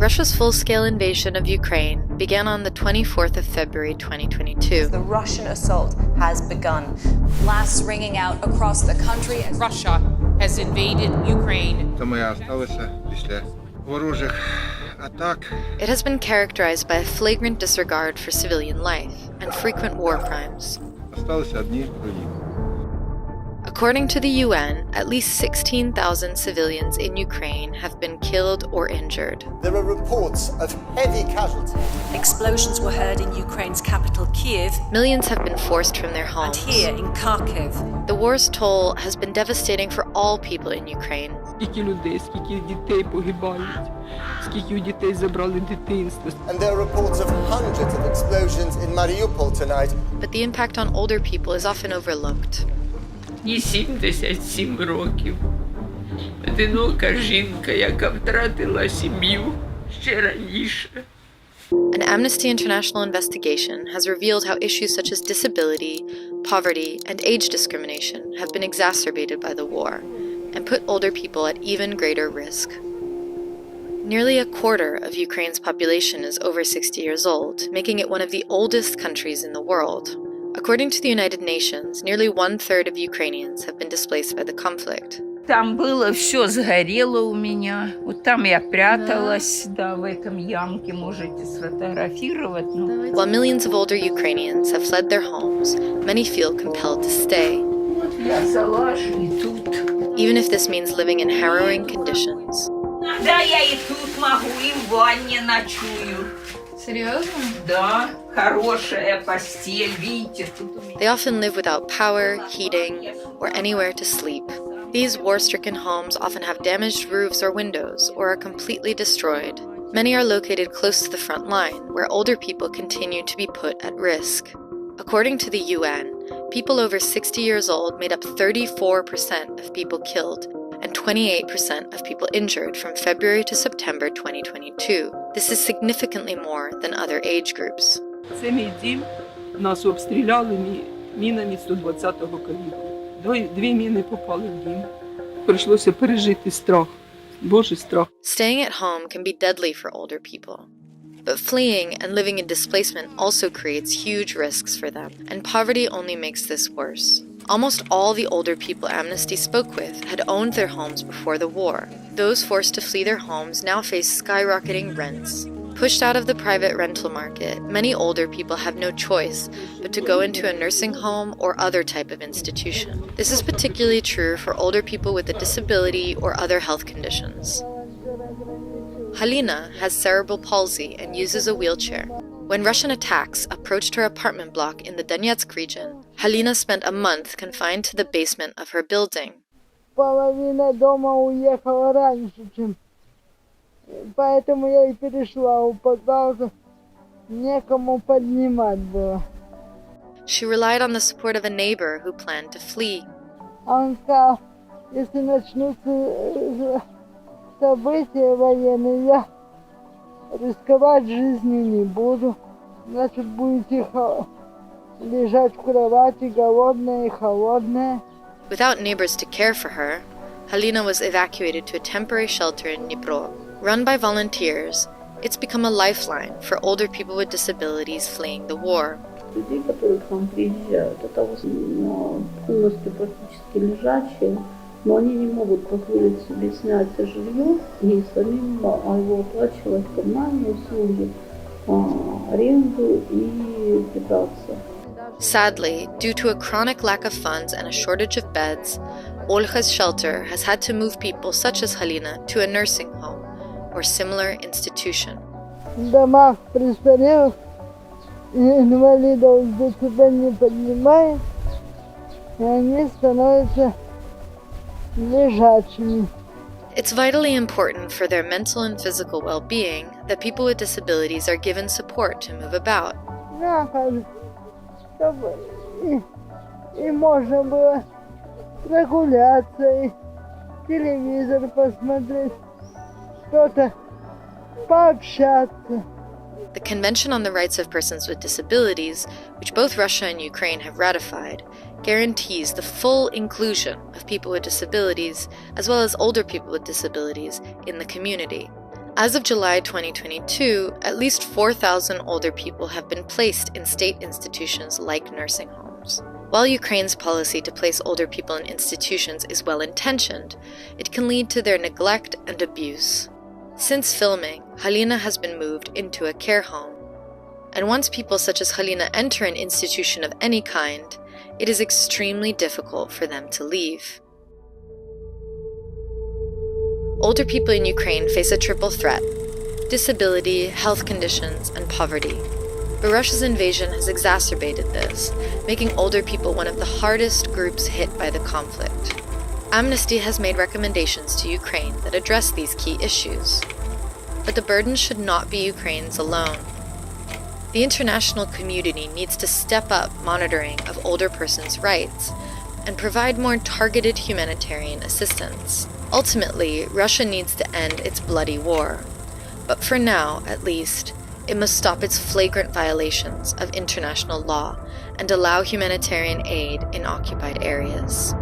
Russia's full-scale invasion of Ukraine began on the 24th of February 2022. The Russian assault has begun. Blasts ringing out across the country. Russia has invaded Ukraine. It has been characterized by a flagrant disregard for civilian life and frequent war crimes. According to the UN, at least 16,000 civilians in Ukraine have been killed or injured. There are reports of heavy casualties. Explosions were heard in Ukraine's capital, Kyiv. Millions have been forced from their homes. And here in Kharkiv. The war's toll has been devastating for all people in Ukraine. And there are reports of hundreds of explosions in Mariupol tonight. But the impact on older people is often overlooked. Їй 77 років. Одинока жінка, яка втратила сім'ю ще раніше. An Amnesty International investigation has revealed how issues such as disability, poverty, and age discrimination have been exacerbated by the war and put older people at even greater risk. Nearly a quarter of Ukraine's population is over 60 years old, making it one of the oldest countries in the world. According to the United Nations, nearly one-third of Ukrainians have been displaced by the conflict. Там было все сгорело у меня. Вот там я пряталась, да, в этом ямке можете сфотографировать. While millions of older Ukrainians have fled their homes, many feel compelled to stay. Я залажу и тут. Even if this means living in harrowing conditions. Да, я и тут могу, и в ванне ночую. Серьезно? Да, хорошая постель, видите, тут у меня. They often live without power, heating, or anywhere to sleep. These war-stricken homes often have damaged roofs or windows, or are completely destroyed. Many are located close to the front line, where older people continue to be put at risk. According to the UN, people over 60 years old made up 34% of people killed, and 28% of people injured from February to September 2022. This is significantly more than other age groups. Це мій дім. Нас обстріляли мінами 120-го калібру. Дві міни попали в дім. Прийшлося пережити страх. Божий страх. Staying at home can be deadly for older people. But fleeing and living in displacement also creates huge risks for them, and poverty only makes this worse. Almost all the older people Amnesty spoke with had owned their homes before the war. Those forced to flee their homes now face skyrocketing rents. Pushed out of the private rental market, many older people have no choice but to go into a nursing home or other type of institution. This is particularly true for older people with a disability or other health conditions. Halina has cerebral palsy and uses a wheelchair. When Russian attacks approached her apartment block in the Donetsk region, Halina spent a month confined to the basement of her building. Половина дома уехала раньше, чем... Поэтому я и перешла у подвала, некому поднимать было. She relied on the support of a neighbor who planned to flee. Он сказал, если начнутся события военные, я рисковать жизнью не буду. Значит, будете лежать в кровати, голодная и холодная. Without neighbors to care for her, Halina was evacuated to a temporary shelter in Dnipro. Run by volunteers, it's become a lifeline for older people with disabilities fleeing the war. Людей, которые к нам приезжают, это полностью практически лежачие, но они не могут позволить себе снять жилье и самим его оплачивать коммунальные услуги, аренду и питаться. Sadly, due to a chronic lack of funds and a shortage of beds, Olga's shelter has had to move people such as Halina to a nursing home or similar institution. В домах престарелых инвалидов до себя не поднимают, и они становятся лежачими. It's vitally important for their mental and physical well-being that people with disabilities are given support to move about. Чтобы и можно было прогуляться, и телевизор посмотреть, что-то пообщаться. The Convention on the Rights of Persons with Disabilities, which both Russia and Ukraine have ratified, guarantees the full inclusion of people with disabilities, as well as older people with disabilities, in the community. As of July 2022, at least 4,000 older people have been placed in state institutions like nursing homes. While Ukraine's policy to place older people in institutions is well-intentioned, it can lead to their neglect and abuse. Since filming, Halina has been moved into a care home. And once people such as Halina enter an institution of any kind, it is extremely difficult for them to leave. Older people in Ukraine face a triple threat: disability, health conditions, and poverty. But Russia's invasion has exacerbated this, making older people one of the hardest groups hit by the conflict. Amnesty has made recommendations to Ukraine that address these key issues. But the burden should not be Ukraine's alone. The international community needs to step up monitoring of older persons' rights and provide more targeted humanitarian assistance. Ultimately, Russia needs to end its bloody war. But for now, at least, it must stop its flagrant violations of international law and allow humanitarian aid in occupied areas.